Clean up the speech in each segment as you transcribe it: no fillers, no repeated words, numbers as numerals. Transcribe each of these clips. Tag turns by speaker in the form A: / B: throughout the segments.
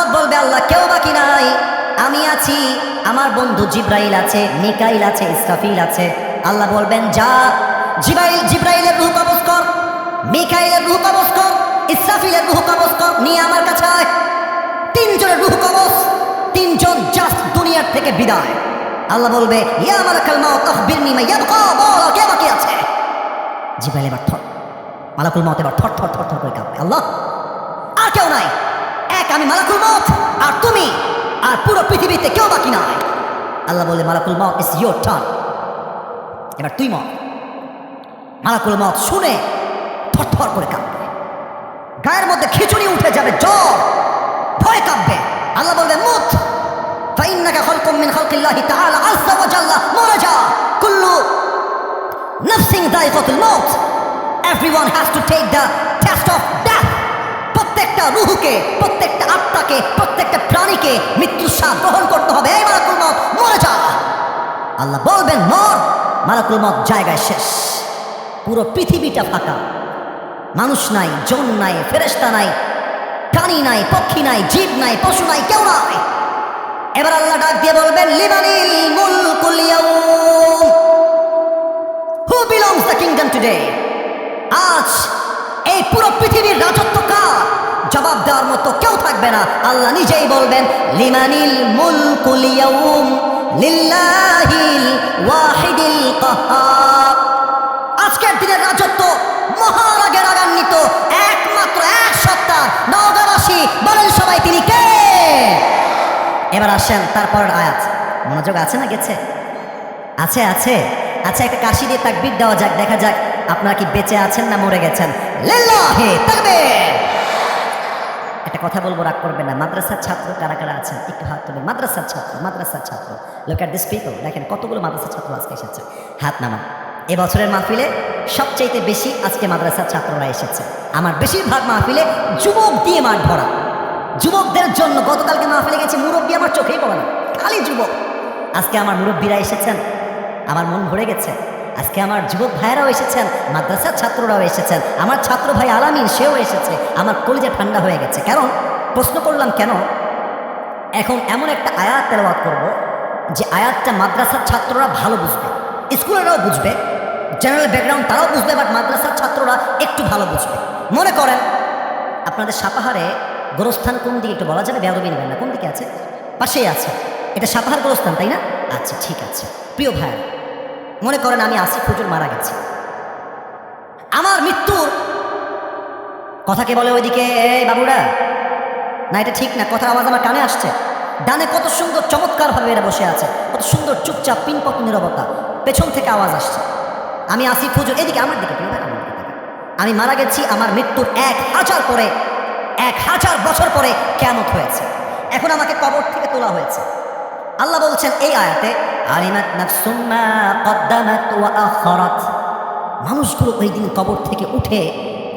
A: মওত বলবে আল্লাহ কেউ বাকি নাই, আমি আছি, আমার বন্ধু জিব্রাইল আছে, মিকাইল আছে, ইসরাফিল আছে। আল্লাহ বলবেন যা জিব্রাইলের রূহ কবজ কর, মিকাইলের রূহ কবজ কর, ইসরাফিলের রূহ কবজ কর, নিয়ে আমার কাছে আয়। তিনজনের রূহ কবজ, তিনজন জাস্ট দুনিয়ার থেকে বিদায়। আল্লাহ বলবে ইয়া মালাকাল মাউত আখবিরনি মা ইয়াবকা, বল কে বাকি আছে। জিব্রাইল এবার মালাকুল মউত এবার থর থর থর থর করে কাঁপবে। আল্লাহ আর কেউ নাই, এক আমি মালাকুল মউত আর তুমি, আর পুরো পৃথিবীতে কেউ বাকি নাই। আল্লাহ বলে মালাকুল মউত ইজ ইয়োর টার্ন, এবার তুই মর। মালাকুল মউত শুনে থর থর করে কাঁপবে, গায়ের মধ্যে খিচুড়ি উঠে যাবে, জ্বর, ভয় কাঁপবে। আল্লাহ বলবে মুত ফাইন্নাকা খালকুম মিন খালকিল্লাহি তাআলা আযজা ওয়া জাল্লা, মরে যা। কুল্লু নাফসিন যায়কাতুল মাউত, everyone has to take the test of death. প্রত্যেকটা রূহকে, প্রত্যেকটা আত্মাকে, প্রত্যেকটা প্রাণীকে মৃত্যুর স্বাদ গ্রহণ করতে হবে। এই মালাকুল মউত মরে যা। আল্লাহ বলবেন মর, মালাকুল মউত জায়গায় শেষ। পুরো পৃথিবীটা ফাঁকা, মানুষ নাই, জন নাই, ফেরেশতা নাই, প্রাণী নাই, পক্ষী নাই, জীব নাই, পশু নাই, কেউ নাই। এবার আল্লাহ ডাক দিয়ে বলবেন লিমানিল মুলকুল ইয়াউম, who belongs the kingdom today. আজ এই পুরো পৃথিবীর রাজত্ব কার? জবাব দেওয়ার মতো কেউ থাকবে না। আল্লাহ নিজেই বলবেন লিমানিল মুলকুল ইয়াউম লিল্লাহিল ওয়াহিদিল কাহ্হার। আজকের দিনের রাজত্ব মহারাগে রাগান্বিত একমাত্র এক সত্তা, নওগাঁবাসী বলেন সবাই তিনি কে? এবার আসেন তারপরের আয়াত। মনোযোগ আছে না গেছে? আছে আছে। আচ্ছা একটা কাশি দিয়ে তাকবীর দেওয়া যাক, দেখা যাক আপনারা কি বেঁচে আছেন না মরে গেছেন। লিল্লাহি তাকবীর। একটা কথা বলবো, রাগ করবেন না। মাদ্রাসার ছাত্র কারা কারা আছেন একটু হাত তুলবেন। মাদ্রাসার ছাত্র, মাদ্রাসার ছাত্র, লুক এট দিস পিপল। দেখেন কতগুলো মাদ্রাসার ছাত্র আজকে এসেছে, হাত নামান। এবছরের মাহফিলে সবচাইতে বেশি আজকে মাদ্রাসার ছাত্ররা এসেছে। আমার বেশিরভাগ মাহফিলে যুবক দিয়ে মাঠ ভরা। যুবকদের জন্য গতকালকে মাহফিলে গেছি, মুরব্বী আমার চোখেই পড়ে না, খালি যুবক। আজকে আমার মুরব্বীরা এসেছেন, আমার মন ভরে গেছে। আজকে আমার যুবক ভাইয়েরাও এসেছেন, মাদ্রাসার ছাত্ররাও এসেছেন, আমার ছাত্র ভাই আলামিন সেও এসেছে। আমার কলিজা ঠান্ডা হয়ে গেছে। কারণ প্রশ্ন করলাম কেন, এখন এমন একটা আয়াত তেলাওয়াত করব যে আয়াতটা মাদ্রাসার ছাত্ররা ভালো বুঝবে, স্কুলেরাও বুঝবে, জেনারেল ব্যাকগ্রাউন্ড তারাও বুঝবে, বাট মাদ্রাসার ছাত্ররা একটু ভালো বুঝবে। মনে করেন আপনাদের সাপাহারে গোরস্থান কোন দিকে একটু বলা যাবে? বেয়াদবি নেবেন না, কোন দিকে আছে? পাশেই আছে। এটা সাপাহার গোরস্থান তাই না? আচ্ছা ঠিক আছে। প্রিয় ভাই, মনে করেন আমি আসিফ হুজুর মারা গেছি, আমার মৃত্যুর কথাকে বলে ওইদিকে এই বাবুরা, না এটা ঠিক না, কথার আওয়াজ আমার কানে আসছে। ডানে কত সুন্দর চমৎকারভাবে এরা বসে আছে, কত সুন্দর চুপচাপ পিনপক নীরবতা, পেছন থেকে আওয়াজ আসছে। আমি আসিফ হুজুর, এদিকে আমার দিকে, আমি মারা গেছি, আমার মৃত্যুর 1000 পরে, 1000 বছর পরে কিয়ামত হয়েছে। এখন আমাকে কবর থেকে তোলা হয়েছে। আল্লাহ বলছেন এই আয়াতে আলিমাত নাফসুম মা কদ্দামাত ওয়া আখারাত। মানুষগুলো ওই দিন কবর থেকে উঠে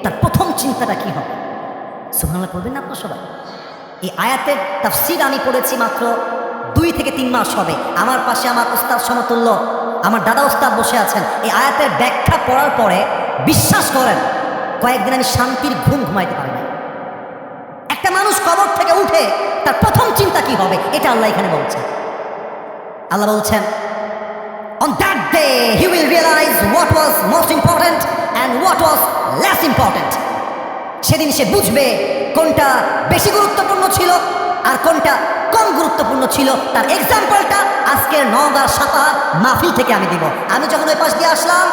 A: তার প্রথম চিন্তাটা কি হবে? সুবহানাল্লাহ পড়বেন না আপনারা সবাই? এই আয়াতের তাফসীর আমি পড়েছি মাত্র 2 থেকে 3 মাস হবে। আমার পাশে আমার উস্তাদ সমতুল্য আমার দাদা উস্তাদ বসে আছেন। এই আয়াতের ব্যাখ্যা পড়ার পরে বিশ্বাস করেন কয়েকদিন আমি শান্তির ঘুম ঘুমাইতে পারি না। একটা মানুষ কবর থেকে উঠে তার প্রথম চিন্তা কি হবে, এটা আল্লাহ এখানে বলছেন। আল্লাহ বলছেন on that day he will realize what was most important and what was less important. সেদিন সে বুঝবে কোনটা বেশি গুরুত্বপূর্ণ ছিল আর কোনটা কম গুরুত্বপূর্ণ ছিল। তার এক্সাম্পলটা আজকের নওগাঁ সাপাহার মাহফিল থেকে আমি দিব। আমি যখন ওই পাশ দিয়ে আসলাম,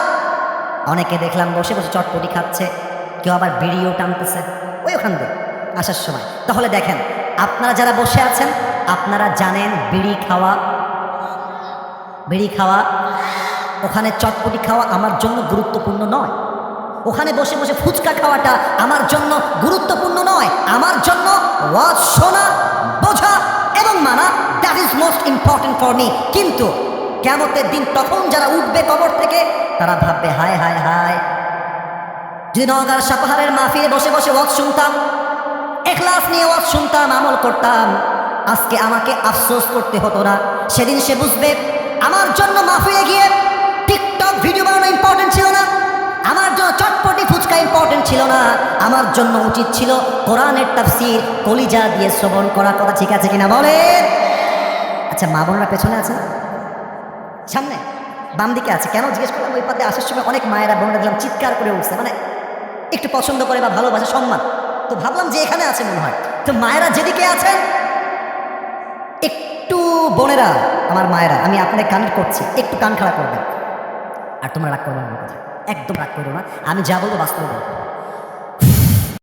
A: অনেকে দেখলাম বসে বসে চটপটি খাচ্ছে, কেউ আবার বিড়িও টানতেছে ওই ওখান দিয়ে আসার সময়। তাহলে দেখেন আপনারা যারা বসে আছেন আপনারা জানেন বিড়ি খাওয়া, ওখানে চটপটি খাওয়া আমার জন্য গুরুত্বপূর্ণ নয়। ওখানে বসে বসে ফুচকা খাওয়াটা আমার জন্য গুরুত্বপূর্ণ নয়। আমার জন্য ওয়াজ শোনা, বোঝা এবং মানা, that is most important for me. কিন্তু কিয়ামতের দিন তখন যারা উঠবে কবর থেকে তারা ভাববে হায় হায় হায়, যদি নওগাঁ সাপাহারের মাহফিলে বসে বসে ওয়াজ শুনতাম, ইখলাস নিয়ে ওয়াজ শুনতাম, আমল করতাম, আজকে আমাকে আফসোস করতে হতো না। সেদিন সে বুঝবে আমার জন্য মাহফিলে গিয়ে টিকটক ভিডিও বানানো ইম্পর্টেন্ট ছিল না, আমার জন্য চটপটি ফুচকা ইম্পর্টেন্ট ছিল না, আমার জন্য জন্য উচিত ছিল কোরআনের তাফসীর কলিজা দিয়ে শ্রবণ করা। কথা ঠিক আছে কিনা বলেন? আচ্ছা, মা বোনরা পেছনে আছে না? সামনে বাম দিকে আছে। কেন জিজ্ঞেস করলাম, ওই পাতে আসার সময় অনেক মায়েরা বোনরা দেখলাম চিৎকার করে উঠছে, মানে একটু পছন্দ করে বা ভালোবাসা সম্মান, তো ভাবলাম যে এখানে আছে মনে হয়। তো মায়েরা যেদিকে আছেন একটু, বোনেরা আমার মায়েরা, আমি আপনাদের কানেক্ট করছি, একটু কান খাড়া করবেন। আর তোমরা রাগ করবে না, কথা একদম রাগ করো না, আমি যা বলবো বাস্তব বলবো।